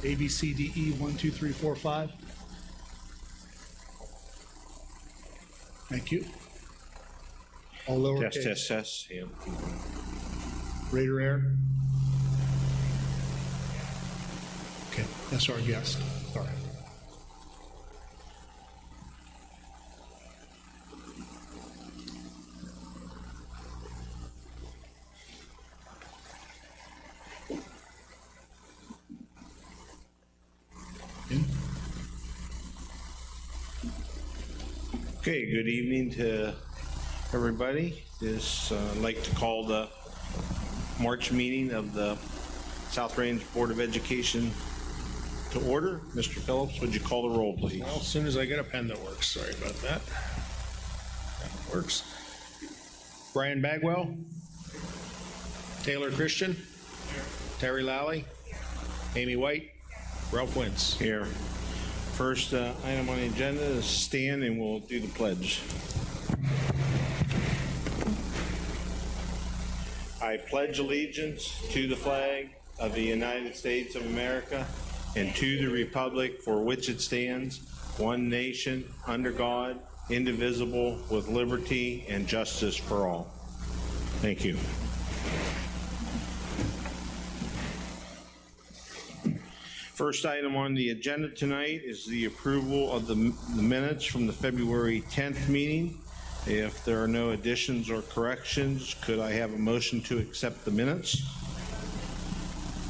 ABCDE 1, 2, 3, 4, 5. Thank you. All lowercase. Test. Yeah. Raider Air. Okay, that's our guest. All right. In. Okay, good evening to everybody. I'd like to call the March meeting of the South Range Board of Education to order. Mr. Phillips, would you call the roll, please? Well, as soon as I get a pen that works. Sorry about that. That works. Brian Bagwell. Taylor Christian. Terry Lally. Amy White. Ralph Wentz. Here. First item on the agenda is stand and we'll do the pledge. I pledge allegiance to the flag of the United States of America and to the republic for which it stands, one nation, under God, indivisible, with liberty and justice for all. Thank you. First item on the agenda tonight is the approval of the minutes from the February 10th meeting. If there are no additions or corrections, could I have a motion to accept the minutes?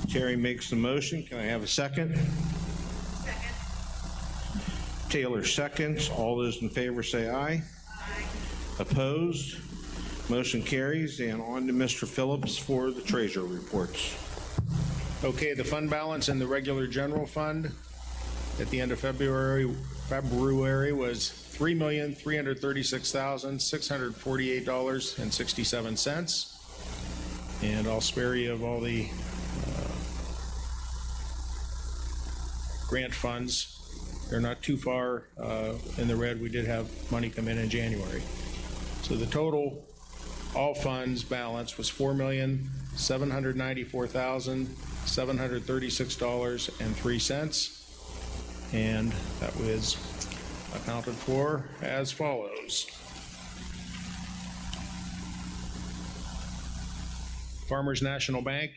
Terry makes the motion. Can I have a second? Second. Taylor seconds. All those in favor say aye. Aye. Opposed? Motion carries. And on to Mr. Phillips for the treasurer reports. Okay, the fund balance in the regular general fund at the end of February was $3,336,648.67. And I'll spare you of all the grant funds. They're not too far in the red. We did have money come in January. So the total all funds balance was $4,794,736.03. And that was accounted for as follows. Farmers National Bank,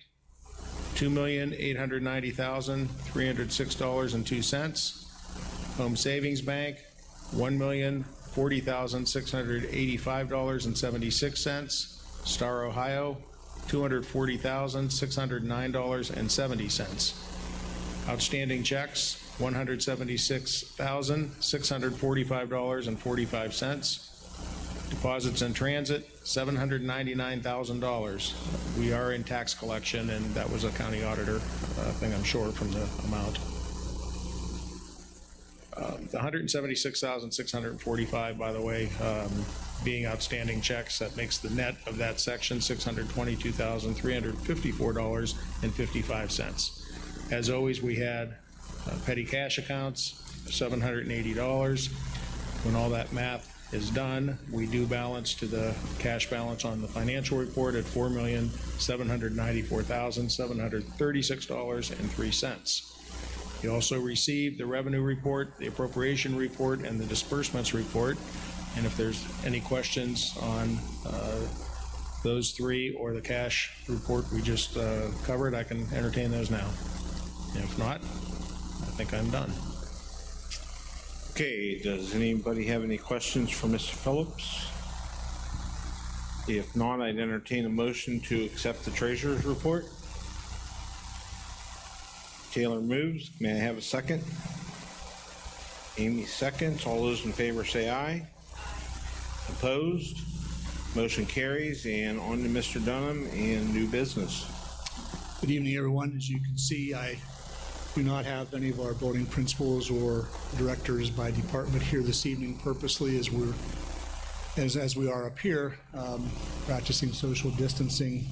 $2,890,306.02. Home Savings Bank, $1,040,685.76. Star Ohio, $240,609.70. Outstanding checks, $176,645.45. Deposits in transit, $799,000. We are in tax collection, and that was a county auditor thing, I'm sure, from the amount. The $176,645, by the way, being outstanding checks, that makes the net of that section $622,354.55. As always, we had petty cash accounts, $780. When all that math is done, we do balance to the cash balance on the financial report at $4,794,736.03. You also received the revenue report, the appropriation report, and the disbursements report. And if there's any questions on those three or the cash report we just covered, I can entertain those now. And if not, I think I'm done. Okay, does anybody have any questions for Mr. Phillips? If not, I'd entertain a motion to accept the treasurer's report. Taylor moves. May I have a second? Amy seconds. All those in favor say aye. Opposed? Motion carries. And on to Mr. Dunham and new business. Good evening, everyone. As you can see, I do not have any of our voting principals or directors by department here this evening purposely as we are up here practicing social distancing.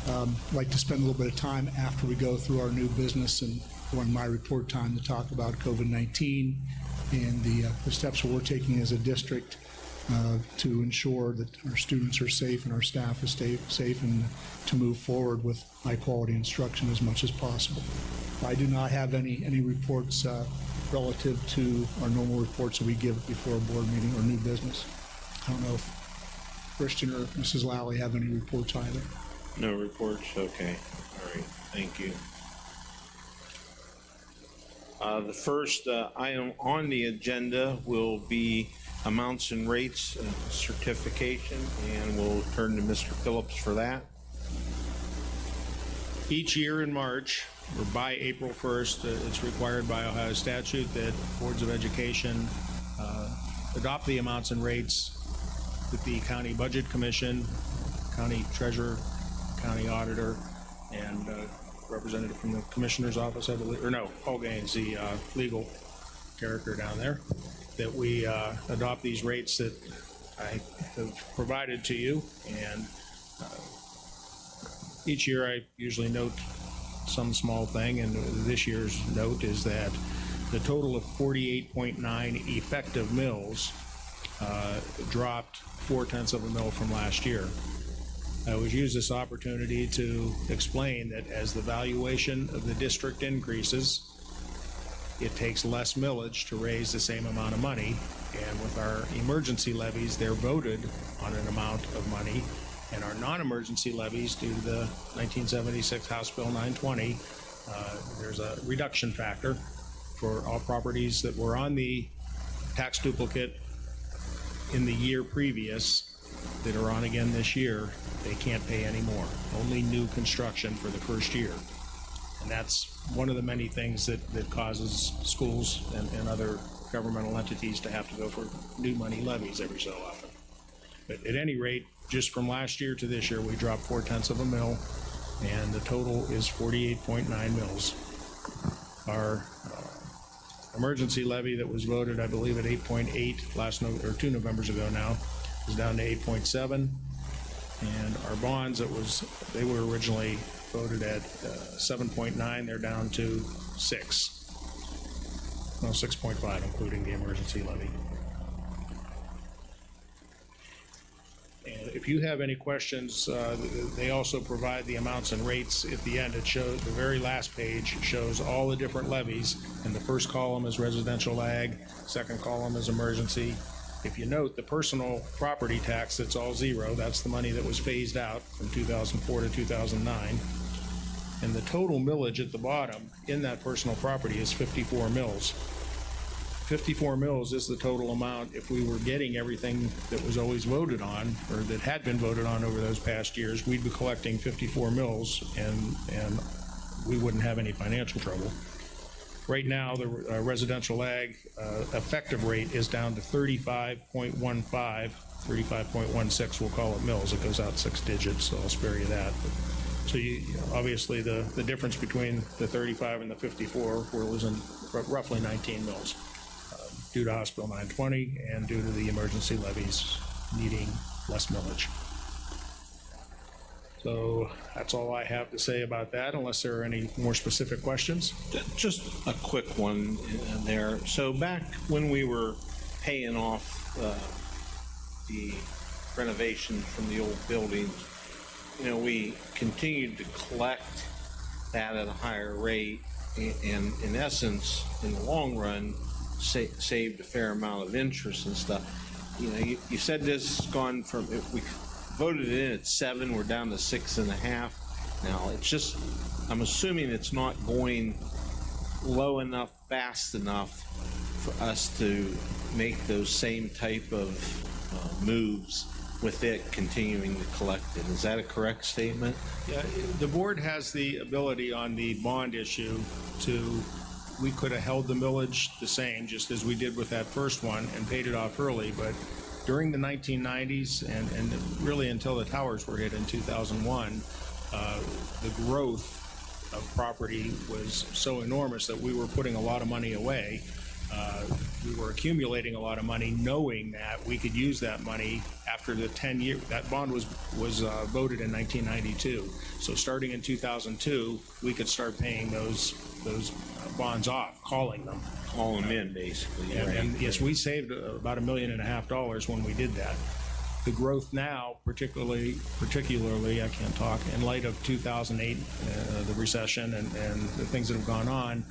I'd like to spend a little bit of time after we go through our new business and during my report time to talk about COVID-19 and the steps we're taking as a district to ensure that our students are safe and our staff is safe, and to move forward with high-quality instruction as much as possible. I do not have any reports relative to our normal reports that we give before a board meeting or new business. I don't know if Christian or Mrs. Lally have any reports either. No reports? Okay. All right. Thank you. The first item on the agenda will be amounts and rates certification, and we'll turn to Mr. Phillips for that. Each year in March, or by April 1st, it's required by Ohio statute that boards of education adopt the amounts and rates that the county budget commission, county treasurer, county auditor, and representative from the commissioner's office, I believe, or no, Paul Gaines, the legal character down there, that we adopt these rates that I have provided to you. And each year I usually note some small thing, and this year's note is that the total of 48.9 effective mills dropped 0.4 of a mill from last year. I always use this opportunity to explain that as the valuation of the district increases, it takes less millage to raise the same amount of money. And with our emergency levies, they're voted on an amount of money. And our non-emergency levies, due to the 1976 House Bill 920, there's a reduction factor for all properties that were on the tax duplicate in the year previous that are on again this year. They can't pay anymore. Only new construction for the first year. And that's one of the many things that causes schools and other governmental entities to have to go for new money levies every so often. But at any rate, just from last year to this year, we dropped 0.4 of a mill, and the total is 48.9 mills. Our emergency levy that was voted, I believe, at 8.8 or 2 Novembers ago now, is down to 8.7. And our bonds, they were originally voted at 7.9. They're down to 6. No, 6.5, including the emergency levy. And if you have any questions, they also provide the amounts and rates at the end. It shows, the very last page shows all the different levies, and the first column is residential ag, second column is emergency. If you note, the personal property tax, that's all zero. That's the money that was phased out from 2004 to 2009. And the total millage at the bottom in that personal property is 54 mills. 54 mills is the total amount. If we were getting everything that was always voted on, or that had been voted on over those past years, we'd be collecting 54 mills, and we wouldn't have any financial trouble. Right now, the residential ag effective rate is down to 35.15, 35.16, we'll call it mills. It goes out 6 digits, so I'll spare you that. But, so obviously the difference between the 35 and the 54, we're losing roughly 19 mills due to House Bill 920 and due to the emergency levies needing less millage. So that's all I have to say about that, unless there are any more specific questions. Just a quick one there. So back when we were paying off the renovation from the old buildings, we continued to collect that at a higher rate, and in essence, in the long run, saved a fair amount of interest and stuff. You said this has gone from, we voted it in at 7, we're down to 6.5 now. It's just, I'm assuming it's not going low enough, fast enough for us to make those same type of moves with it continuing to collect it. Is that a correct statement? Yeah, the board has the ability on the bond issue we could have held the millage the same, just as we did with that first one, and paid it off early, but during the 1990s and really until the towers were hit in 2001, the growth of property was so enormous that we were putting a lot of money away. We were accumulating a lot of money, knowing that we could use that money after the 10-year. That bond was voted in 1992. So starting in 2002, we could start paying those those bonds off, calling them. Call them in, basically, And, right? and yes, we saved about $1.5 million when we did that. The growth now, particularly, I can't talk, in light of 2008, the recession and the things that have gone on,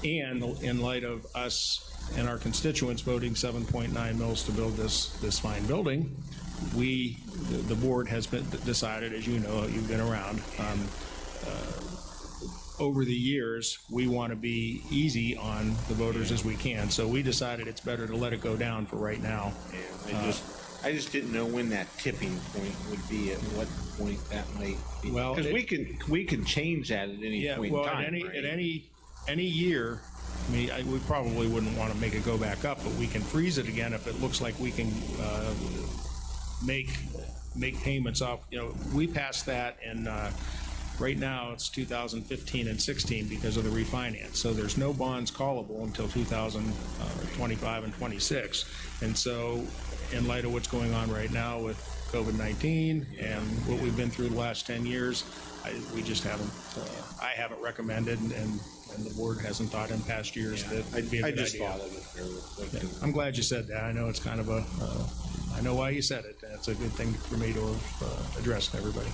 and in light of us and our constituents voting 7.9 mils to build this fine building, the board has decided, as you know, you've been around, over the years, we want to be easy on the voters as we can. So we decided it's better to let it go down for right now. And I just didn't know when that tipping point would be, at what point that might be. Well, because we can change that at any point in time. At any year, I mean, we probably wouldn't want to make it go back up, but we can freeze it again if it looks like we can make payments off. You know, we passed that in. Right now, it's 2015 and 16 because of the refinance. So there's no bonds callable until 2025 and 26. And so in light of what's going on right now with COVID-19 and what we've been through the last 10 years, we just haven't, I haven't recommended, and the board hasn't thought in past years that it'd be a good idea. Thought of it there real quick. Yeah. I'm glad you said that. I know it's kind of I know why you said it. It's a good thing for me to have addressed everybody.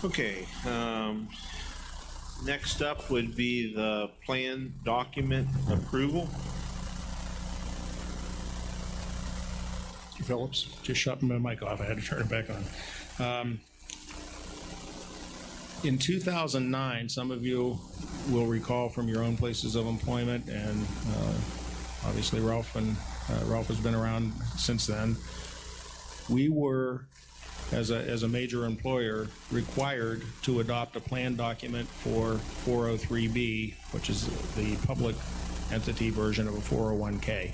Okay, next up would be the plan document approval. Mr. Phillips? Just shut my mic off. I had to turn it back on. In 2009, some of you will recall from your own places of employment, and obviously Ralph has been around since then. We were, as a major employer, required to adopt a plan document for 403B, which is the public entity version of a 401k.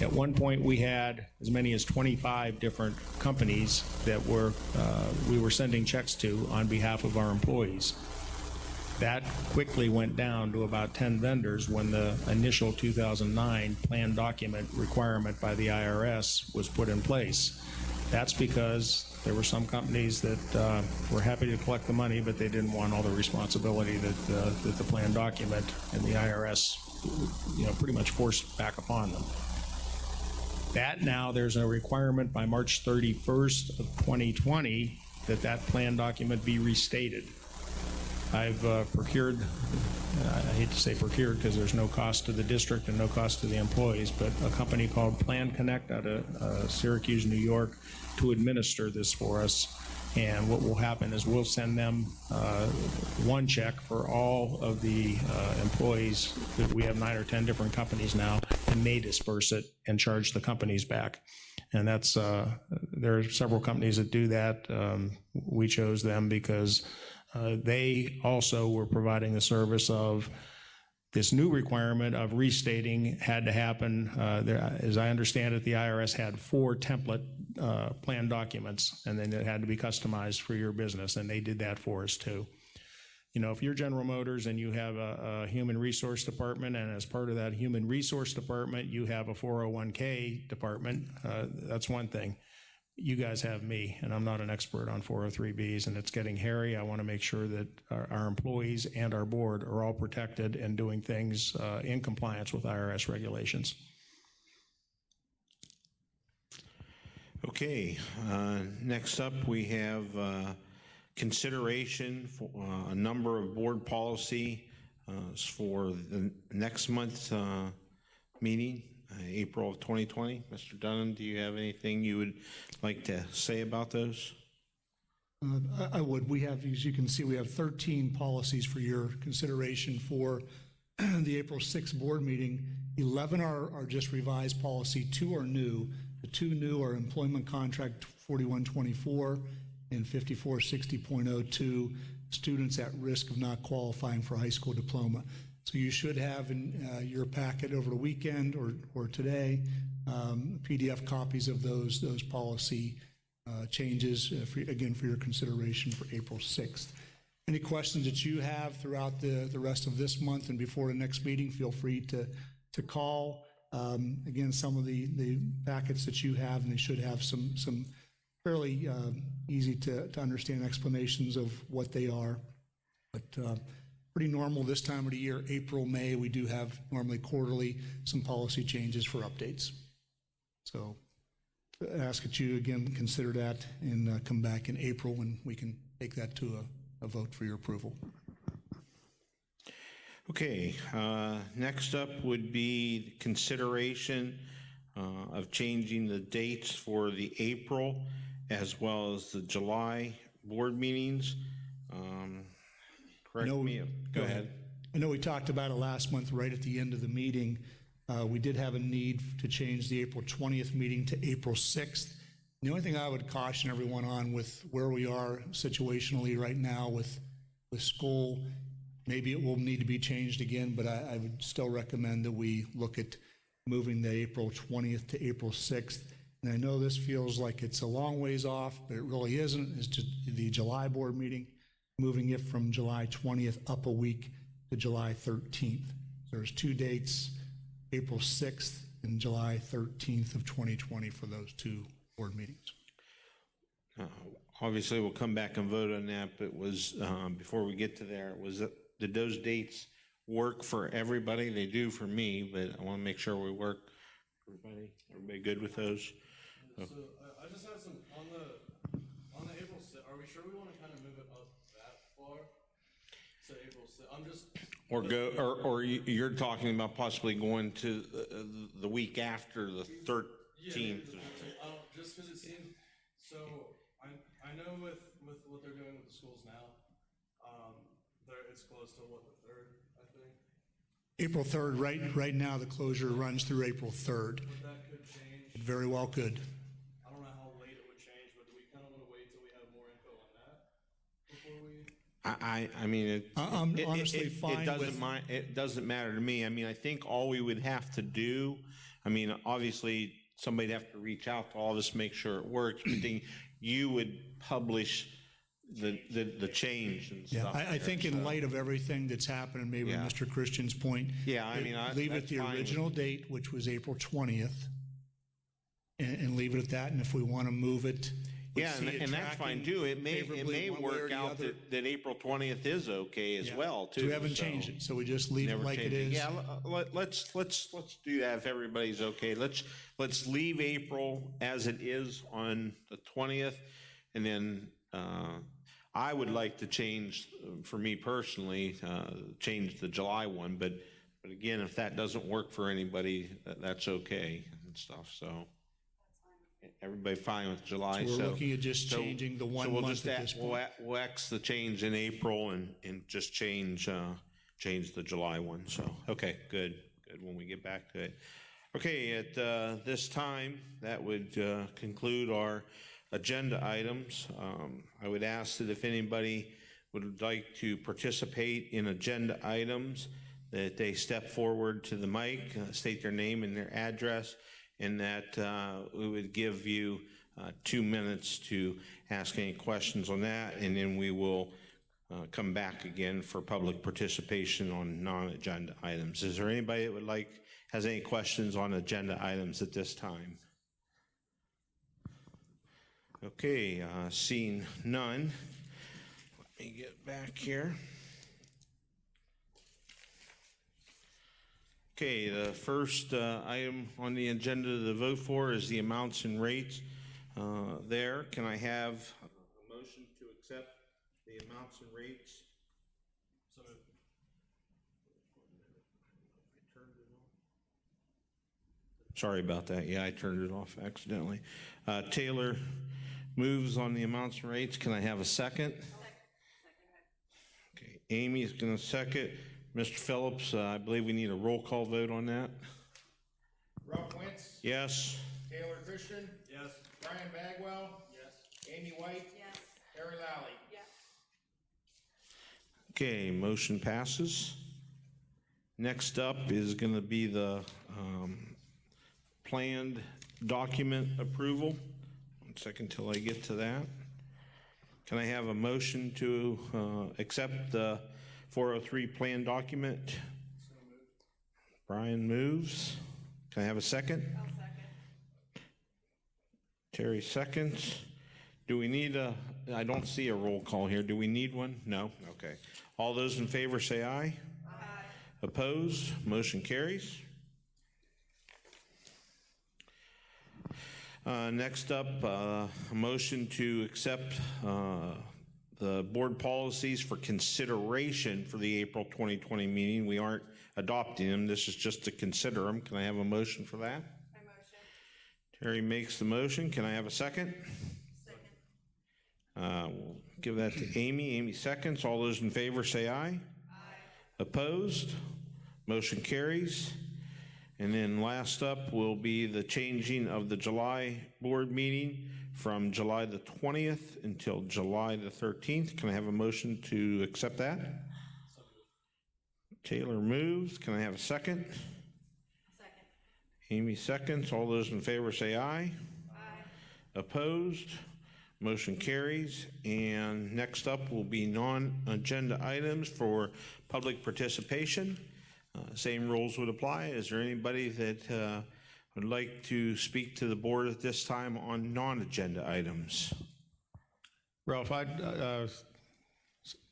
At one point, we had as many as 25 different companies that we were sending checks to on behalf of our employees. That quickly went down to about 10 vendors when the initial 2009 plan document requirement by the IRS was put in place. That's because there were some companies that were happy to collect the money, but they didn't want all the responsibility that the plan document and the IRS, pretty much forced back upon them. That now, there's a requirement by March 31st of 2020 that plan document be restated. I've procured, I hate to say procured because there's no cost to the district and no cost to the employees, but a company called Plan Connect out of Syracuse, New York, to administer this for us. And what will happen is we'll send them one check for all of the employees. We have 9 or 10 different companies now, and they disperse it and charge the companies back. And that's there are several companies that do that. We chose them because they also were providing the service of this new requirement of restating had to happen. As I understand it, the IRS had 4 template plan documents, and then it had to be customized for your business, and they did that for us too. If you're General Motors and you have a human resource department, and as part of that human resource department, you have a 401k department, that's one thing. You guys have me, and I'm not an expert on 403Bs, and it's getting hairy. I want to make sure that our employees and our board are all protected and doing things in compliance with IRS regulations. Okay, next up we have consideration for a number of board policy for the next month's meeting. April of 2020. Mr. Dunham, do you have anything you would like to say about those? I would. We have, as you can see, we have 13 policies for your consideration for the April 6th board meeting. 11 are just revised policy, 2 are new. The 2 new are employment contract 4124 and 5460.02, students at risk of not qualifying for a high school diploma. So you should have in your packet over the weekend or today PDF copies of those policy changes, for your consideration for April 6th. Any questions that you have throughout the rest of this month and before the next meeting, feel free to call. Again, some of the packets that you have, and they should have some fairly easy to understand explanations of what they are. But pretty normal this time of the year. April, May, we do have normally quarterly some policy changes for updates. So I ask that you again consider that and come back in April when we can take that to a vote for your approval. Okay, next up would be consideration of changing the dates for the April as well as the July board meetings. Correct me. Go ahead. I know we talked about it last month right at the end of the meeting. We did have a need to change the April 20th meeting to April 6th. The only thing I would caution everyone on with where we are situationally right now with school, maybe it will need to be changed again, but I would still recommend that we look at moving the April 20th to April 6th. And I know this feels like it's a long ways off, but it really isn't. It's just the July board meeting, moving it from July 20th up a week to July 13th. There's two dates, April 6th and July 13th of 2020 for those two board meetings. Obviously, we'll come back and vote on that, but was, before we get to there, did those dates work for everybody? They do for me, but I want to make sure we work for everybody. Everybody good with those? So I just had some, on the April 6th, are we sure we want to kind of move it up that far? So April 6th, I'm just. Or go, or you're talking about possibly going to the week after the 13th. Yeah, just because it seems, so I know with what they're doing with the schools now, it's close to what, the 3rd, I think? April 3rd, right now the closure runs through April 3rd. But that could change. It very well could. I don't know how late it would change, but do we kind of want to wait till we have more info on that before we? I mean, I'm honestly fine it doesn't matter to me. I mean, I think all we would have to do, I mean, obviously, somebody'd have to reach out to all this, make sure it works, but then you would publish the change and Yeah, stuff. I think in light of everything that's happened, and maybe Yeah. Mr. Christian's point. Yeah, I mean, leave it that's the fine with original me. date, which was April 20th, and leave it at that. And if we want to move it, we Yeah, see it and that's fine tracking too. It favorably may one way or work the out other. that April 20th is okay as Yeah. well too. So we haven't so changed it, so we just leave it never like it change is. Yeah, let's do that if everybody's okay. Let's leave April as it is on the 20th, and then I would like to change, for me personally, change the July one, but again, if that doesn't work for anybody, that's okay and stuff, so. Everybody fine with July? So we're looking at just changing the 1 we'll month just at this point. We'll X the change in April and just change the July one, so, okay, good, when we get back to it. Okay, at this time, that would conclude our agenda items. I would ask that if anybody would like to participate in agenda items, that they step forward to the mic, state their name and their address, and that we would give you 2 minutes to ask any questions on that, and then we will come back again for public participation on non-agenda items. Is there anybody that has any questions on agenda items at this time? Okay, seeing none, let me get back here. Okay, the first item on the agenda to vote for is the amounts and rates there. Can I have a motion to accept the amounts and rates? So Sorry about that. Yeah, I turned it off accidentally. Taylor moves on the amounts and rates. Can I have a second? Okay, Amy is going to second. Mr. Phillips, I believe we need a roll call vote on that. Ralph Wentz, Yes? Taylor Christian, yes. Brian Bagwell, Yes. Amy White, Yes. Harry Lally. Yes. Okay, motion passes. Next up is going to be the planned document approval. 1 second till I get to that. Can I have a motion to accept the 403 plan document? Brian moves. Can I have a second? I'll second. Terry seconds. Do we need I don't see a roll call here. Do we need one? No? Okay. All those in favor say aye. Aye. Opposed? Motion carries. Next up, a motion to accept the board policies for consideration for the April 2020 meeting. We aren't adopting them. This is just to consider them. Can I have a motion for that? I motion. Terry makes the motion. Can I have a second? Second. We'll give that to Amy. Amy seconds. All those in favor say aye. Aye. Opposed? Motion carries. And then last up will be the changing of the July board meeting from July the 20th until July the 13th. Can I have a motion to accept that? Taylor moves. Can I have a second? Second. Amy seconds. All those in favor say aye. Aye. Opposed? Motion carries. And next up will be non-agenda items for public participation. Same rules would apply. Is there anybody that would like to speak to the board at this time on non-agenda items? Ralph,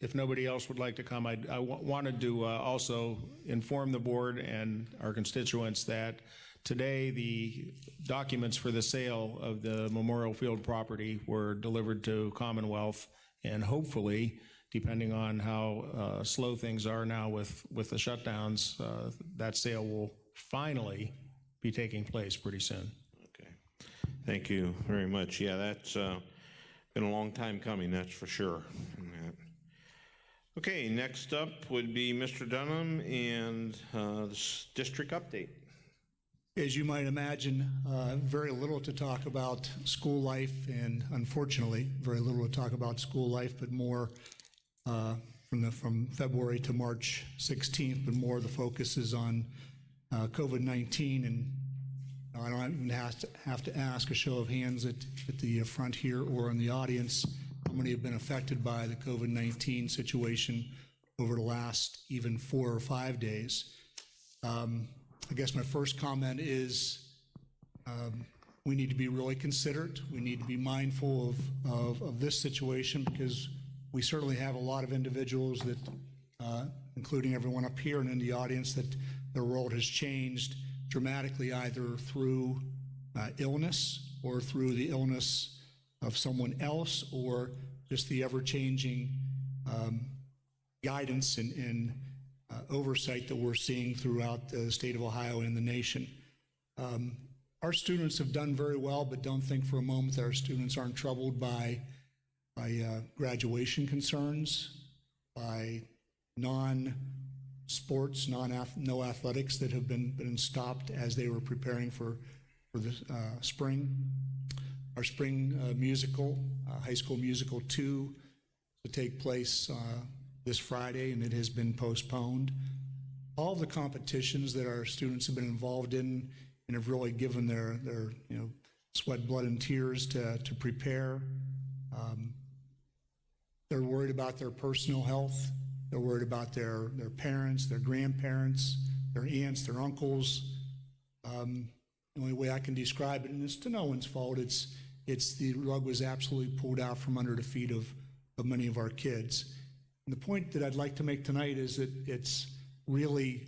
if nobody else would like to come, I wanted to also inform the board and our constituents that today the documents for the sale of the Memorial Field property were delivered to Commonwealth, and hopefully, depending on how slow things are now with the shutdowns, that sale will finally be taking place pretty soon. Okay. Thank you very much. Yeah, that's been a long time coming, that's for sure. Okay, next up would be Mr. Dunham and the district update. As you might imagine, very little to talk about school life, and unfortunately, very little to talk about school life, but more from February to March 16th, but more of the focus is on COVID-19, and I don't even have to ask a show of hands at the front here or in the audience how many have been affected by the COVID-19 situation over the last even 4 or 5 days. I guess my first comment is we need to be really considerate. We need to be mindful of this situation, because we certainly have a lot of individuals that, including everyone up here and in the audience, that their world has changed dramatically, either through illness or through the illness of someone else, or just the ever-changing guidance and oversight that we're seeing throughout the state of Ohio and the nation. Our students have done very well, but don't think for a moment that our students aren't troubled by graduation concerns, by non-sports, no athletics that have been stopped as they were preparing for the spring. Our spring musical, High School Musical 2, to take place this Friday, and it has been postponed. All the competitions that our students have been involved in and have really given their sweat, blood, and tears to prepare. They're worried about their personal health. They're worried about their parents, their grandparents, their aunts, their uncles. The only way I can describe it, and it's to no one's fault, it's the rug was absolutely pulled out from under the feet of many of our kids. And the point that I'd like to make tonight is that it's really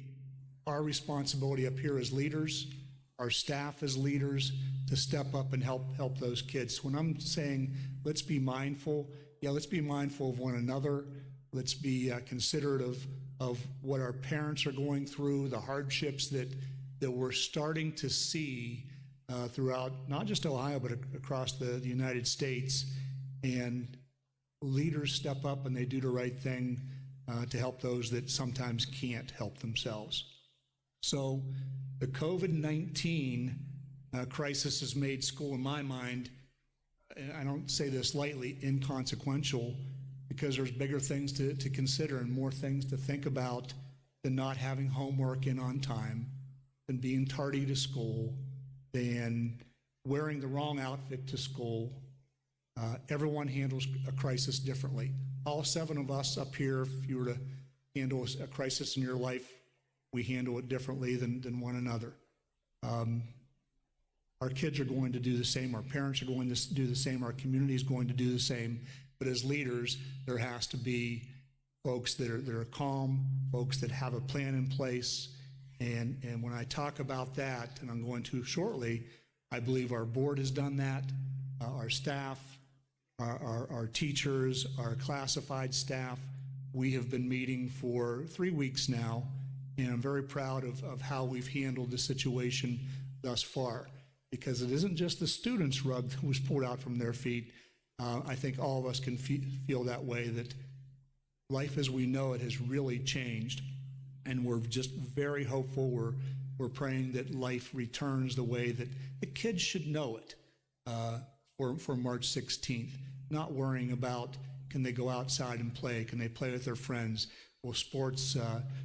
our responsibility up here as leaders, our staff as leaders, to step up and help those kids. When I'm saying let's be mindful, let's be mindful of one another. Let's be considerate of what our parents are going through, the hardships that we're starting to see throughout not just Ohio, but across the United States. And leaders step up and they do the right thing to help those that sometimes can't help themselves. So the COVID-19 crisis has made school, in my mind, and I don't say this lightly, inconsequential, because there's bigger things to consider and more things to think about than not having homework in on time, than being tardy to school, than wearing the wrong outfit to school. Everyone handles a crisis differently. All 7 of us up here, if you were to handle a crisis in your life, we handle it differently than one another. Our kids are going to do the same, our parents are going to do the same, our community is going to do the same. But as leaders, there has to be folks that are calm, folks that have a plan in place. And when I talk about that, and I'm going to shortly, I believe our board has done that, our staff, our teachers, our classified staff. We have been meeting for 3 weeks now, and I'm very proud of how we've handled the situation thus far, because it isn't just the students' rug that was pulled out from their feet. I think all of us can feel that way, that life as we know it has really changed, and we're just very hopeful. We're praying that life returns the way that the kids should know it for March 16th, not worrying about can they go outside and play, can they play with their friends, will sports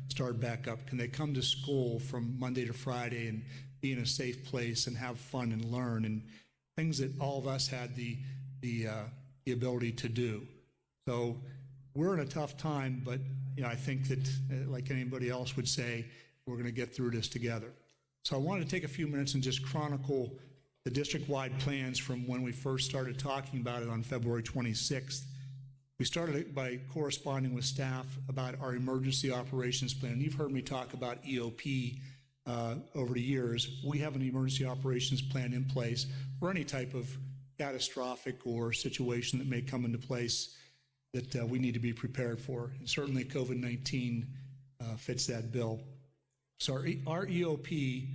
start back up, can they come to school from Monday to Friday and be in a safe place and have fun and learn, and things that all of us had the ability to do. So we're in a tough time, but I think that, like anybody else would say, we're going to get through this together. So I wanted to take a few minutes and just chronicle the district-wide plans from when we first started talking about it on February 26th. We started by corresponding with staff about our emergency operations plan. You've heard me talk about EOP over the years. We have an emergency operations plan in place for any type of catastrophic or situation that may come into place that we need to be prepared for. And certainly COVID-19 fits that bill. So our EOP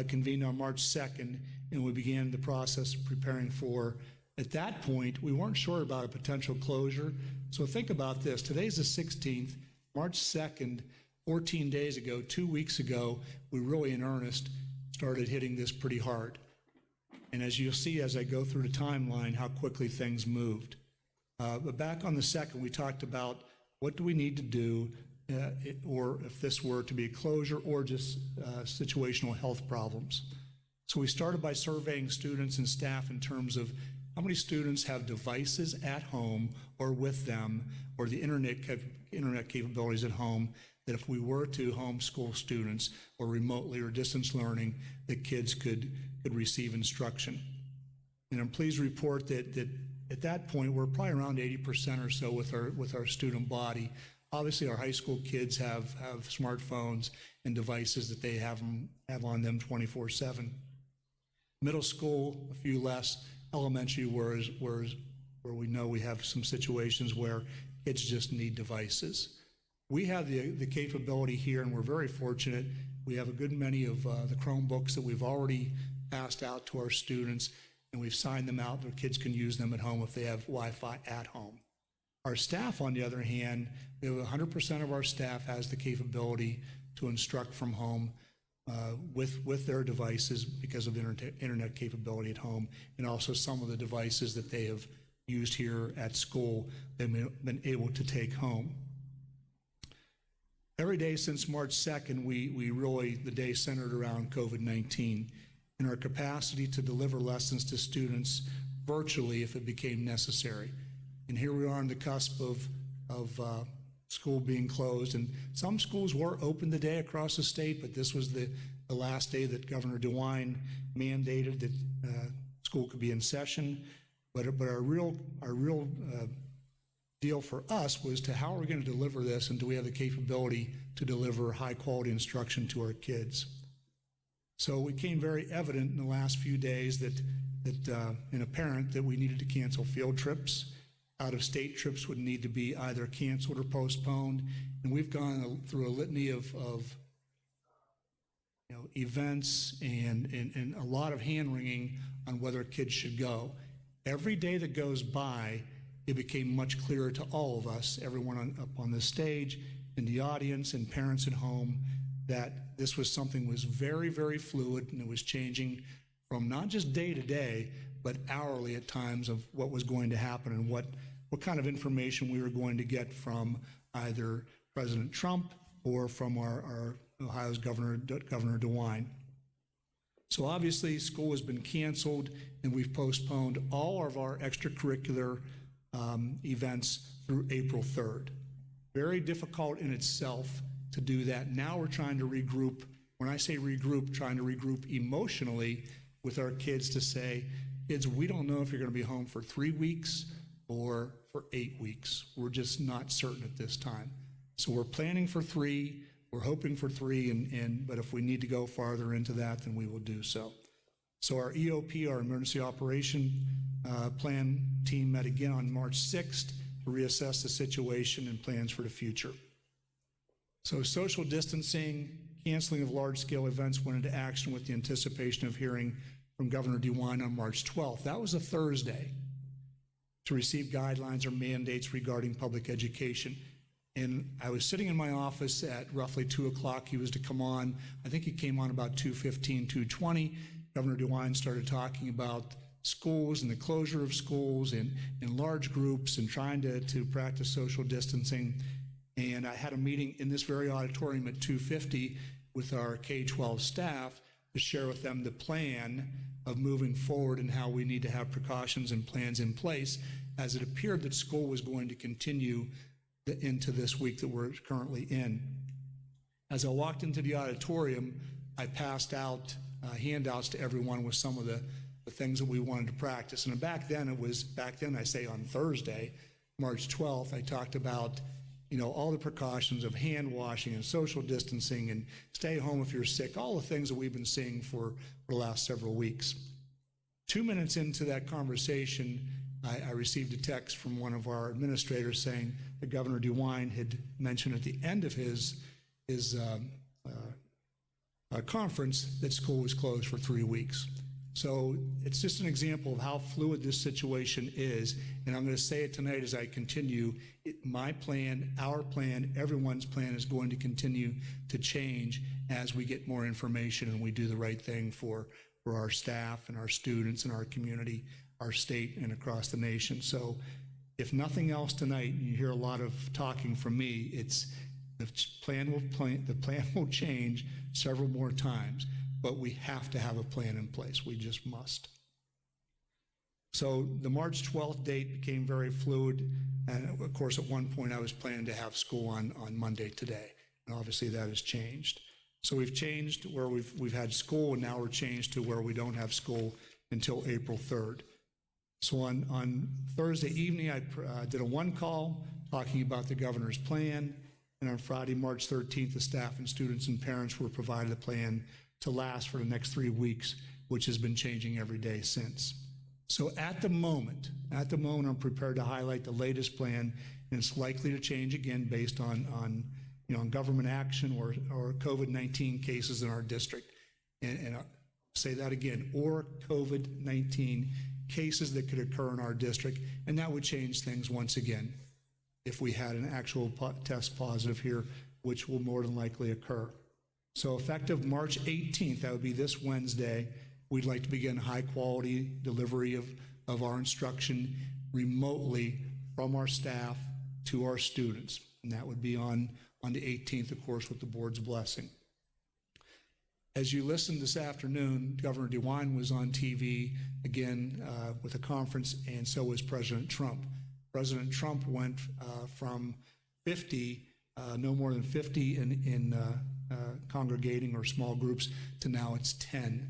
convened on March 2nd, and we began the process of preparing for, at that point, we weren't sure about a potential closure. So think about this. Today's the 16th, March 2nd, 14 days ago, 2 weeks ago, we really in earnest started hitting this pretty hard. And as you'll see as I go through the timeline, how quickly things moved. But back on the 2nd, we talked about what do we need to do, or if this were to be a closure or just situational health problems. So we started by surveying students and staff in terms of how many students have devices at home or with them, or the internet capabilities at home, that if we were to homeschool students or remotely or distance learning, that kids could receive instruction. And I'm pleased to report that at that point, we're probably around 80% or so with our student body. Obviously, our high school kids have smartphones and devices that they have on them 24/7. Middle school, a few less. Elementary, where we know we have some situations where kids just need devices. We have the capability here, and we're very fortunate. We have a good many of the Chromebooks that we've already passed out to our students, and we've signed them out. Their kids can use them at home if they have Wi-Fi at home. Our staff, on the other hand, we have 100% of our staff has the capability to instruct from home with their devices because of internet capability at home, and also some of the devices that they have used here at school they've been able to take home. Every day since March 2nd, we really, the day centered around COVID-19 and our capacity to deliver lessons to students virtually if it became necessary. And here we are on the cusp of school being closed, and some schools were open today across the state, but this was the last day that Governor DeWine mandated that school could be in session. But our real deal for us was to how are we going to deliver this, and do we have the capability to deliver high quality instruction to our kids? So it became very evident in the last few days that and apparent that we needed to cancel field trips. Out-of-state trips would need to be either canceled or postponed, and we've gone through a litany of events and a lot of hand-wringing on whether kids should go. Every day that goes by, it became much clearer to all of us, everyone up on the stage, in the audience, and parents at home, that this was something that was very, very fluid, and it was changing from not just day to day, but hourly at times of what was going to happen and what kind of information we were going to get from either President Trump or from our Ohio's Governor DeWine. So obviously school has been canceled, and we've postponed all of our extracurricular events through April 3rd. Very difficult in itself to do that. Now we're trying to regroup. When I say regroup, trying to regroup emotionally with our kids to say, kids, we don't know if you're going to be home for 3 weeks or for 8 weeks. We're just not certain at this time. So we're planning for 3, we're hoping for 3, but if we need to go farther into that, then we will do so. So our EOP, our Emergency Operation Plan team, met again on March 6th to reassess the situation and plans for the future. So social distancing, canceling of large-scale events went into action with the anticipation of hearing from Governor DeWine on March 12th. That was a Thursday, to receive guidelines or mandates regarding public education. And I was sitting in my office at roughly 2 o'clock. He was to come on. I think he came on about 2:15, 2:20. Governor DeWine started talking about schools and the closure of schools and in large groups and trying to practice social distancing. And I had a meeting in this very auditorium at 2:50 with our K-12 staff to share with them the plan of moving forward and how we need to have precautions and plans in place, as it appeared that school was going to continue into this week that we're currently in. As I walked into the auditorium, I passed out handouts to everyone with some of the things that we wanted to practice. And back then, I say on Thursday, March 12th, I talked about, all the precautions of hand washing and social distancing and stay home if you're sick, all the things that we've been seeing for the last several weeks. 2 minutes into that conversation, I received a text from one of our administrators saying that Governor DeWine had mentioned at the end of his conference that school was closed for 3 weeks. So it's just an example of how fluid this situation is, and I'm going to say it tonight as I continue. My plan, our plan, everyone's plan is going to continue to change as we get more information and we do the right thing for our staff and our students and our community, our state, and across the nation. So if nothing else tonight, and you hear a lot of talking from me, it's the plan will change several more times, but we have to have a plan in place. We just must. So the March 12th date became very fluid, and of course at one point I was planning to have school on Monday today, and obviously that has changed. So we've changed where we've had school, and now we're changed to where we don't have school until April 3rd. So on Thursday evening, I did a one call talking about the governor's plan, and on Friday, March 13th, the staff and students and parents were provided a plan to last for the next 3 weeks, which has been changing every day since. So at the moment, I'm prepared to highlight the latest plan, and it's likely to change again based on government action or COVID-19 cases in our district. And I'll say that again, or COVID-19 cases that could occur in our district, and that would change things once again if we had an actual test positive here, which will more than likely occur. So effective March 18th, that would be this Wednesday, we'd like to begin high-quality delivery of our instruction remotely from our staff to our students, and that would be on the 18th, of course, with the board's blessing. As you listened this afternoon, Governor DeWine was on TV again with a conference, and so was President Trump. President Trump went from 50, no more than 50 in congregating or small groups, to now it's 10.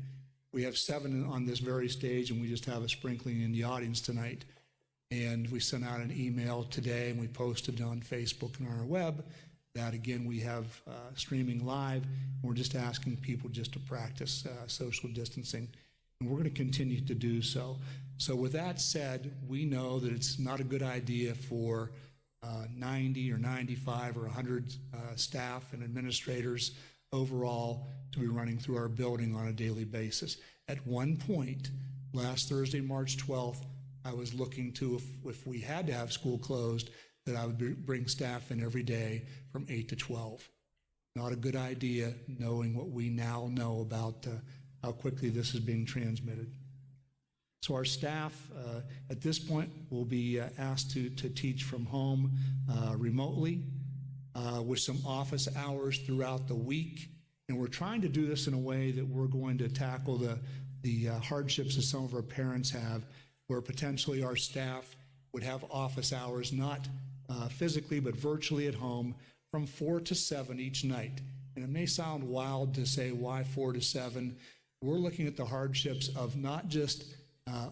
We have 7 on this very stage, and we just have a sprinkling in the audience tonight. And we sent out an email today, and we posted it on Facebook and on our web that, again, we have streaming live, and we're just asking people just to practice social distancing, and we're going to continue to do so. So with that said, we know that it's not a good idea for 90 or 95 or 100 staff and administrators overall to be running through our building on a daily basis. At one point, last Thursday, March 12th, I was looking to, if we had to have school closed, that I would bring staff in every day from 8 to 12. Not a good idea, knowing what we now know about how quickly this is being transmitted. So our staff at this point will be asked to teach from home remotely with some office hours throughout the week. And we're trying to do this in a way that we're going to tackle the hardships that some of our parents have, where potentially our staff would have office hours, not physically, but virtually at home, from 4 to 7 each night. And it may sound wild to say why 4 to 7, we're looking at the hardships of not just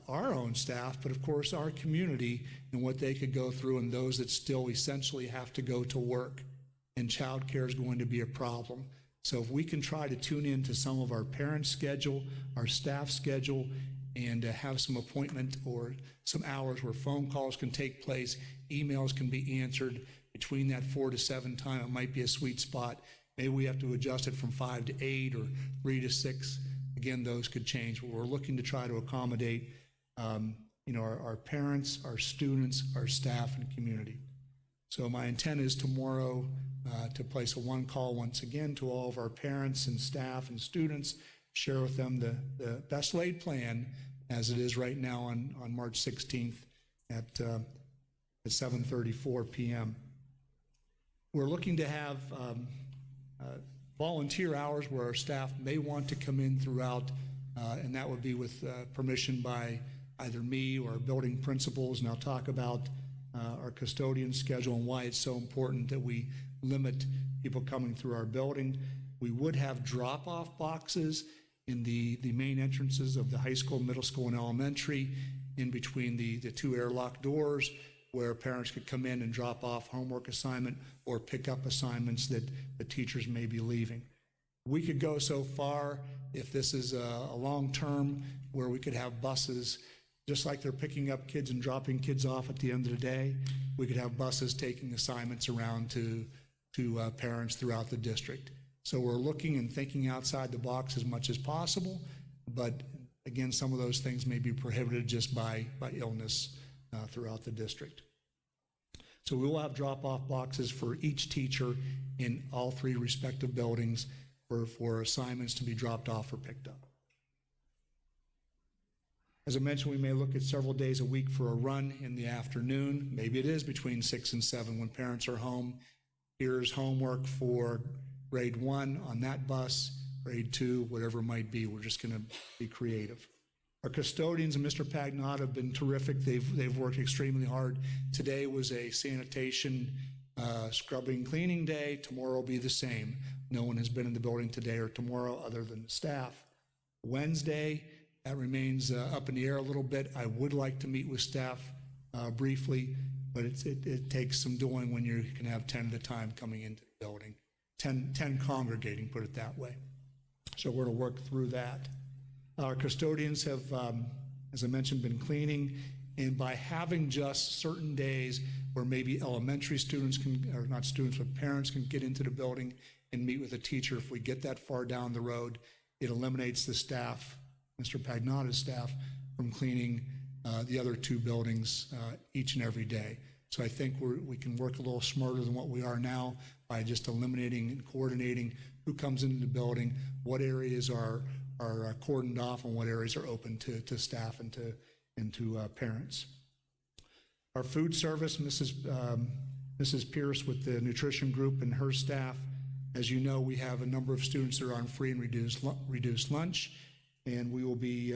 our own staff, but of course our community and what they could go through, and those that still essentially have to go to work. And childcare is going to be a problem. So if we can try to tune into some of our parents' schedule, our staff schedule, and have some appointment or some hours where phone calls can take place, emails can be answered between that 4 to 7 time, it might be a sweet spot. Maybe we have to adjust it from 5 to 8 or 3 to 6. Again, those could change, but we're looking to try to accommodate our parents, our students, our staff, and community. So my intent is tomorrow to place a one call once again to all of our parents and staff and students, share with them the best laid plan as it is right now on March 16th at 7:34 p.m. We're looking to have volunteer hours where our staff may want to come in throughout, and that would be with permission by either me or our building principals, and I'll talk about our custodian schedule and why it's so important that we limit people coming through our building. We would have drop-off boxes in the main entrances of the high school, middle school, and elementary, in between the two airlock doors, where parents could come in and drop off homework assignment or pick up assignments that the teachers may be leaving. We could go so far, if this is a long-term, where we could have buses, just like they're picking up kids and dropping kids off at the end of the day, we could have buses taking assignments around to parents throughout the district. So we're looking and thinking outside the box as much as possible, but again, some of those things may be prohibited just by illness throughout the district. So we will have drop-off boxes for each teacher in all 3 respective buildings for assignments to be dropped off or picked up. As I mentioned, we may look at several days a week for a run in the afternoon. Maybe it is between 6 and 7 when parents are home. Here's homework for grade 1 on that bus, grade 2, whatever it might be. We're just going to be creative. Our custodians and Mr. Pagnot have been terrific. They've worked extremely hard. Today was a sanitation scrubbing cleaning day. Tomorrow will be the same. No one has been in the building today or tomorrow other than the staff. Wednesday, that remains up in the air a little bit. I would like to meet with staff briefly, but it takes some doing when you can have 10 at a time coming into the building, 10 congregating, put it that way. So we're to work through that. Our custodians have, as I mentioned, been cleaning, and by having just certain days where maybe elementary students can, or not students, but parents can get into the building and meet with a teacher, if we get that far down the road, it eliminates the staff, Mr. Pagnot's staff, from cleaning the other 2 buildings each and every day. So I think we can work a little smarter than what we are now by just eliminating and coordinating who comes into the building, what areas are cordoned off, and what areas are open to staff and to parents. Our food service, Mrs. Pierce with the nutrition group and her staff, as you know, we have a number of students that are on free and reduced lunch, and we will be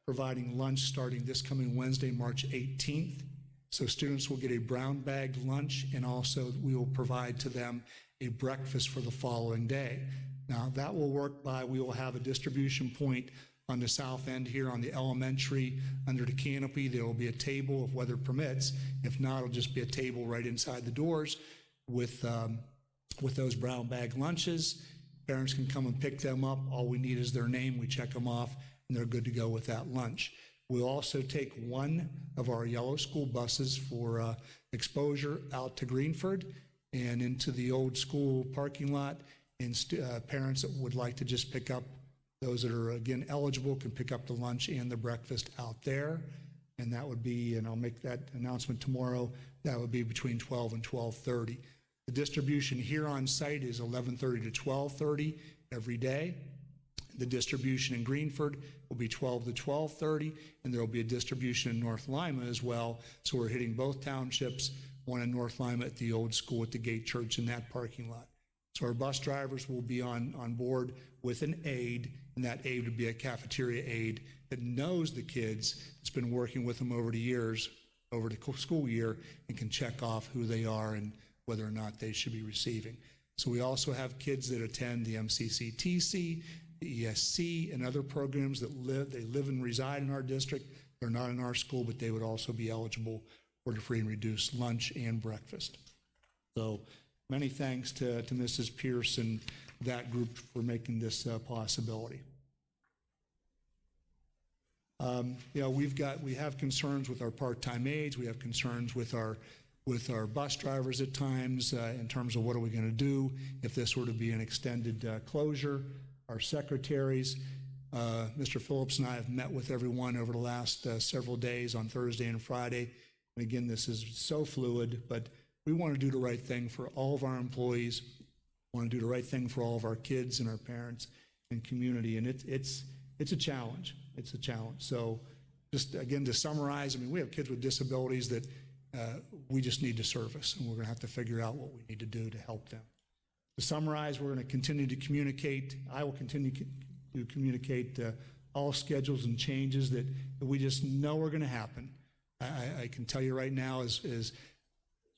providing lunch starting this coming Wednesday, March 18th. So students will get a brown bag lunch, and also we will provide to them a breakfast for the following day. Now that will work by, we will have a distribution point on the south end here on the elementary under the canopy. There will be a table if weather permits. If not, it'll just be a table right inside the doors with those brown bag lunches. Parents can come and pick them up. All we need is their name. We check them off, and they're good to go with that lunch. We'll also take one of our yellow school buses for exposure out to Greenford and into the old school parking lot, and parents that would like to just pick up, those that are, again, eligible can pick up the lunch and the breakfast out there. And that would be, and I'll make that announcement tomorrow, that would be between 12 and 12:30. The distribution here on site is 11:30 to 12:30 every day. The distribution in Greenford will be 12 to 12:30, and there will be a distribution in North Lima as well. So we're hitting both townships, one in North Lima at the old school at the Gate Church in that parking lot. So our bus drivers will be on board with an aide, and that aide would be a cafeteria aide that knows the kids, that's been working with them over the years, over the school year, and can check off who they are and whether or not they should be receiving. So we also have kids that attend the MCCTC, ESC, and other programs that live and reside in our district. They're not in our school, but they would also be eligible for the free and reduced lunch and breakfast. So many thanks to Mrs. Pierce and that group for making this a possibility. We have concerns with our part-time aides. We have concerns with our bus drivers at times in terms of what are we going to do if this were to be an extended closure. Our secretaries, Mr. Phillips and I have met with everyone over the last several days on Thursday and Friday. And again, this is so fluid, but we want to do the right thing for all of our employees. We want to do the right thing for all of our kids and our parents and community. And it's a challenge. It's a challenge. So just again, to summarize, I mean, we have kids with disabilities that we just need to service, and we're going to have to figure out what we need to do to help them. To summarize, we're going to continue to communicate. I will continue to communicate all schedules and changes that we just know are going to happen. I can tell you right now, as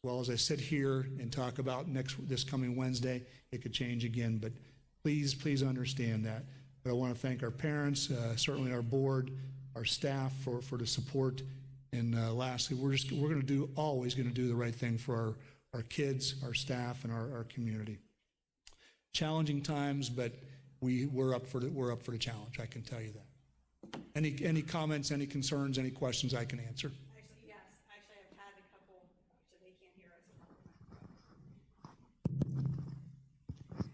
well as I sit here and talk about this coming Wednesday, it could change again. But please understand that. But I want to thank our parents, certainly our board, our staff for the support. And lastly, we're always going to do the right thing for our kids, our staff, and our community. Challenging times, but we're up for the challenge. I can tell you that. Any comments, any concerns, any questions I can answer? Actually, yes. Actually, I've had a couple, so they can't hear us.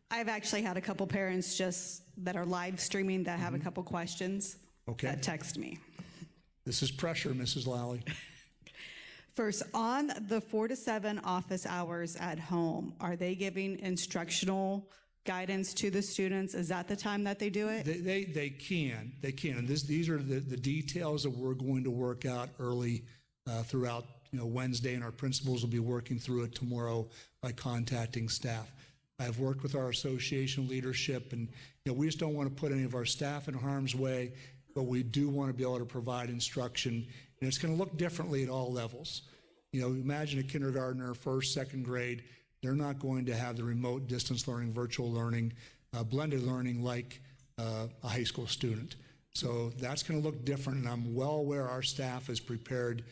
I've actually had a couple parents just that are live streaming that have a couple questions. Okay. That text me. This is pressure, Mrs. Lally. First, on the 4 to 7 office hours at home, are they giving instructional guidance to the students? Is that the time that they do it? They can. And these are the details that we're going to work out early throughout Wednesday, and our principals will be working through it tomorrow by contacting staff. I've worked with our association leadership, and we just don't want to put any of our staff in harm's way, but we do want to be able to provide instruction, and it's going to look differently at all levels. Imagine a kindergartner, first, second grade. They're not going to have the remote distance learning, virtual learning, blended learning like a high school student. So that's going to look different, and I'm well aware our staff is prepared,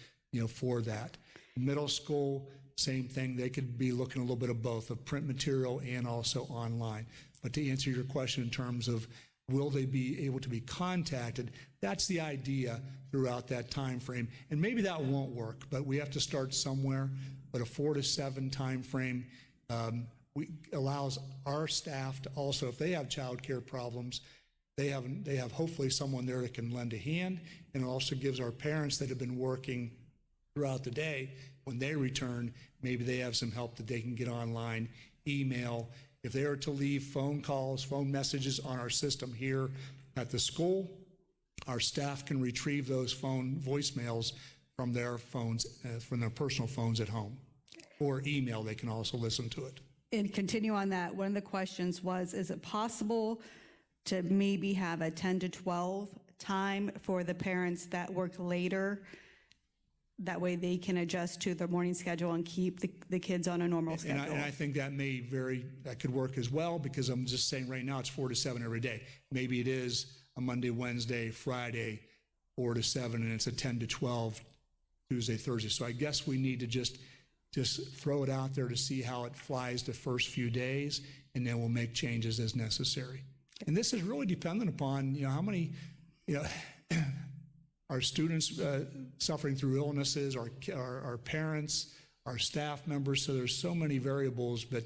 for that. Middle school, same thing. They could be looking a little bit of both, of print material and also online. But to answer your question in terms of will they be able to be contacted, that's the idea throughout that time frame. And maybe that won't work, but we have to start somewhere. But a 4 to 7 time frame allows our staff to also, if they have child care problems, they have hopefully someone there that can lend a hand, and it also gives our parents that have been working throughout the day, when they return, maybe they have some help that they can get online, email. If they are to leave phone calls, phone messages on our system here at the school, our staff can retrieve those phone voicemails from their phones, from their personal phones at home, or email. They can also listen to it. And continue on that, one of the questions was, is it possible to maybe have a 10 to 12 time for the parents that work later? That way they can adjust to their morning schedule and keep the kids on a normal schedule. And I think that that could work as well, because I'm just saying right now it's 4 to 7 every day. Maybe it is a Monday, Wednesday, Friday, 4 to 7, and it's a 10 to 12 Tuesday, Thursday. So I guess we need to just throw it out there to see how it flies the first few days, and then we'll make changes as necessary. And this is really dependent upon, how many, our students suffering through illnesses, our parents, our staff members. So there's so many variables, but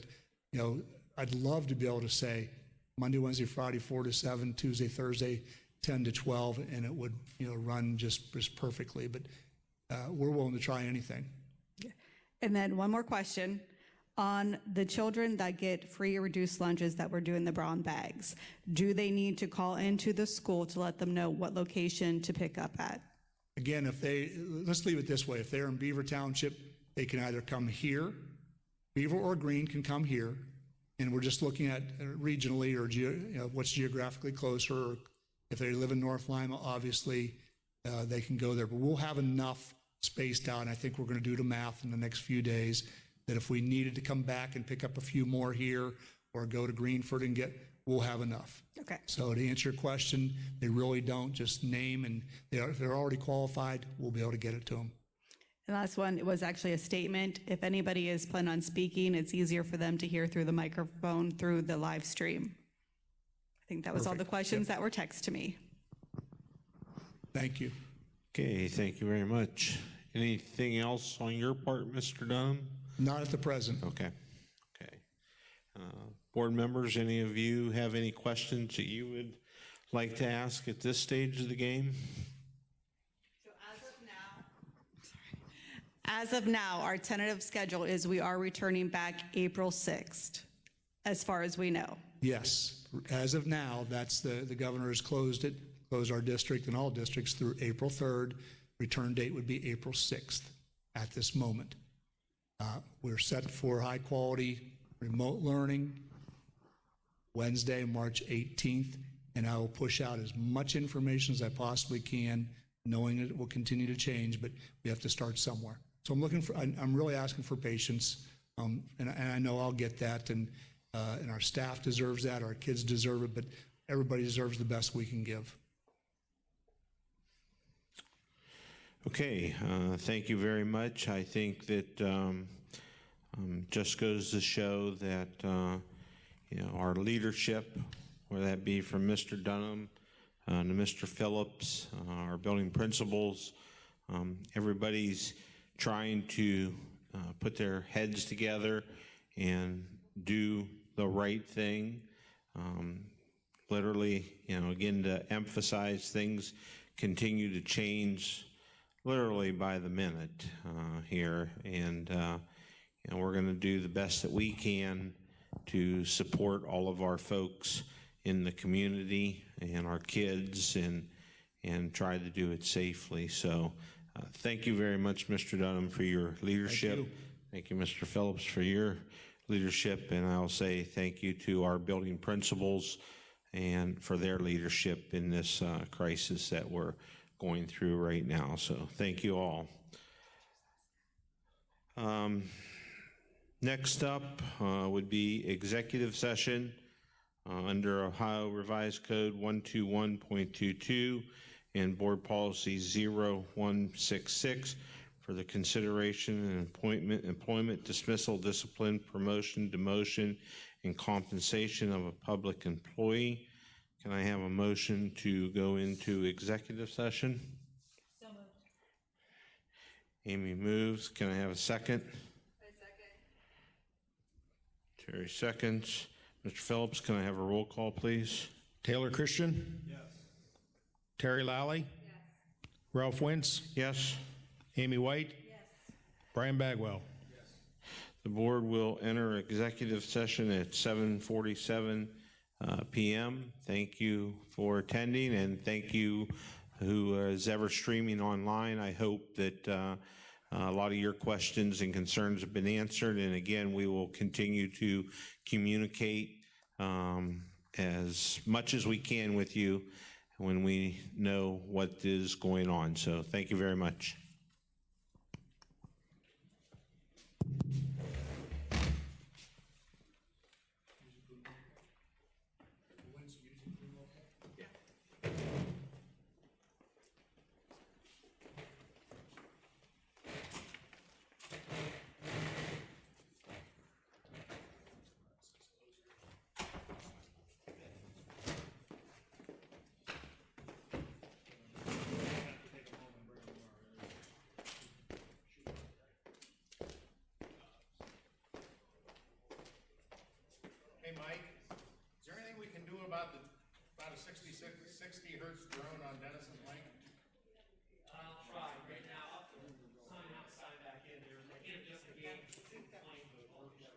I'd love to be able to say Monday, Wednesday, Friday, 4 to 7, Tuesday, Thursday, 10 to 12, and it would run just perfectly. But we're willing to try anything. And then one more question. On the children that get free or reduced lunches that we're doing the brown bags, do they need to call into the school to let them know what location to pick up at? Again, let's leave it this way. If they're in Beaver Township, they can either come here, Beaver or Green can come here, and we're just looking at regionally or what's geographically closer. Or if they live in North Lima, obviously they can go there. But we'll have enough spaced out, and I think we're going to do the math in the next few days, that if we needed to come back and pick up a few more here or go to Greenford and get we'll have enough. Okay. So to answer your question, they really don't. Just name, and if they're already qualified, we'll be able to get it to them. The last one was actually a statement. If anybody is planning on speaking, it's easier for them to hear through the microphone through the live stream. I think that was all the questions that were texted to me. Thank you. Okay, thank you very much. Anything else on your part, Mr. Dunham? Not at the present. Okay, okay. Board members, any of you have any questions that you would like to ask at this stage of the game? So as of now, our tentative schedule is we are returning back April 6th, as far as we know. Yes, as of now, that's the governor has closed our district and all districts through April 3rd. Return date would be April 6th at this moment. We're set for high quality remote learning Wednesday, March 18th, and I will push out as much information as I possibly can, knowing that it will continue to change, but we have to start somewhere. So I'm really asking for patience, and I know I'll get that, and our staff deserves that, our kids deserve it, but everybody deserves the best we can give. Okay, thank you very much. I think that just goes to show that our leadership, whether that be from Mr. Dunham to Mr. Phillips, our building principals, everybody's trying to put their heads together and do the right thing. Literally, again, to emphasize, things continue to change literally by the minute here, and we're going to do the best that we can to support all of our folks in the community and our kids, and try to do it safely. So thank you very much, Mr. Dunham, for your leadership. Thank you, Mr. Phillips, for your leadership, and I'll say thank you to our building principals and for their leadership in this crisis that we're going through right now. So thank you all. Next up would be executive session under Ohio Revised Code 121.22 and Board Policy 0166 for the consideration and employment, dismissal, discipline, promotion, demotion, and compensation of a public employee. Can I have a motion to go into executive session? So moved. Amy moves. Can I have a second? I second. Terry seconds. Mr. Phillips, can I have a roll call, please? Taylor Christian? Yes. Terry Lally? Yes. Ralph Wentz? Yes. Amy White? Yes. Brian Bagwell? Yes. The board will enter executive session at 7:47 p.m. Thank you for attending, and thank you who is ever streaming online. I hope that a lot of your questions and concerns have been answered, and again, we will continue to communicate as much as we can with you when we know what is going on. So thank you very much. Hey, Mike, is there anything we can do about a 60 hertz drone on Denison Lake? I'll try. Right now, sign outside back in there. They can't just engage the plane with orchestra.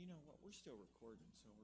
You know what? We're still recording, so we're.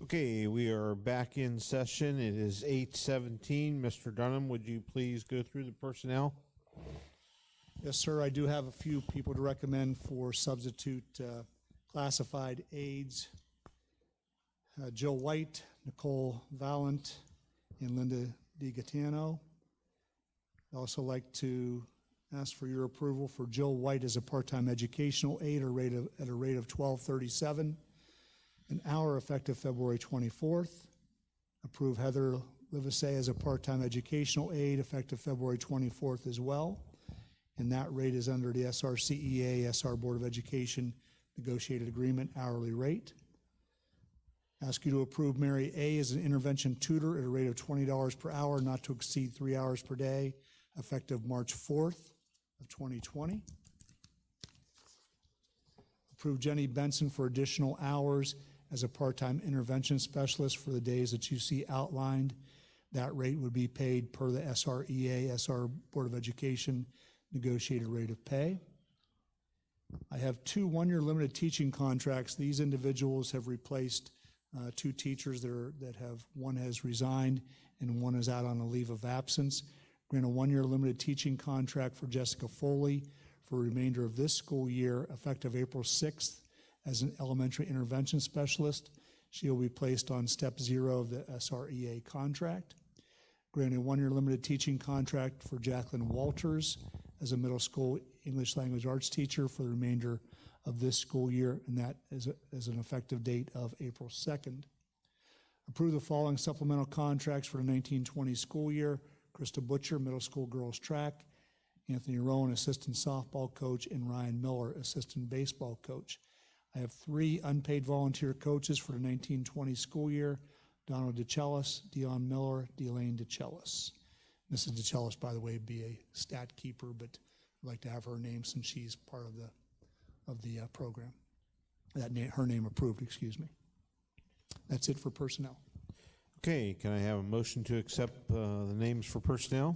Okay, we are back in session. It is 8:17. Mr. Dunham, would you please go through the personnel? Yes, sir. I do have a few people to recommend for substitute classified aides. Joe White, Nicole Vallant, and Linda DiGaetano. I'd also like to ask for your approval for Joe White as a part-time educational aide at a rate of $12.37 an hour effective February 24th. Approve Heather Livesay as a part-time educational aide effective February 24th as well. And that rate is under the SRCEA, SR Board of Education negotiated agreement hourly rate. Ask you to approve Mary A. as an intervention tutor at a rate of $20 per hour, not to exceed 3 hours per day, effective March 4th of 2020. Approve Jenny Benson for additional hours as a part-time intervention specialist for the days that you see outlined. That rate would be paid per the SREA, SR Board of Education negotiated rate of pay. I have 2 one-year limited teaching contracts. These individuals have replaced 2 teachers one has resigned and one is out on a leave of absence. Grant a 1-year limited teaching contract for Jessica Foley for the remainder of this school year, effective April 6th, as an elementary intervention specialist. She will be placed on step 0 of the SREA contract. Grant a 1-year limited teaching contract for Jacqueline Walters as a middle school English language arts teacher for the remainder of this school year, and that is an effective date of April 2nd. Approve the following supplemental contracts for the 1920 school year. Krista Butcher, middle school girls track, Anthony Rowan, assistant softball coach, and Ryan Miller, assistant baseball coach. I have 3 unpaid volunteer coaches for the 1920 school year: Donald DeCellis, Dion Miller, Delane DeCellis. Mrs. DeCellis, by the way, would be a stat keeper, but I'd like to have her name since she's part of the program. Her name approved, excuse me. That's it for personnel. Okay, can I have a motion to accept the names for personnel?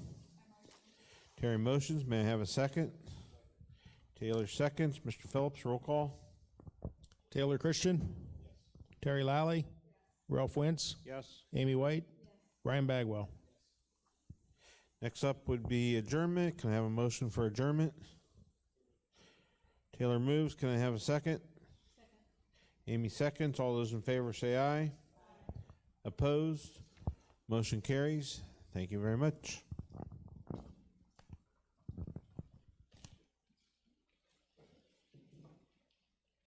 Terry motions. May I have a second? Taylor seconds. Mr. Phillips, roll call. Taylor Christian? Yes. Terry Lally? Yes. Ralph Wentz? Yes. Amy White? Yes. Ryan Bagwell? Next up would be adjournment. Can I have a motion for adjournment? Taylor moves. Can I have a second? Second. Amy seconds. All those in favor say aye. Aye. Opposed? Motion carries. Thank you very much.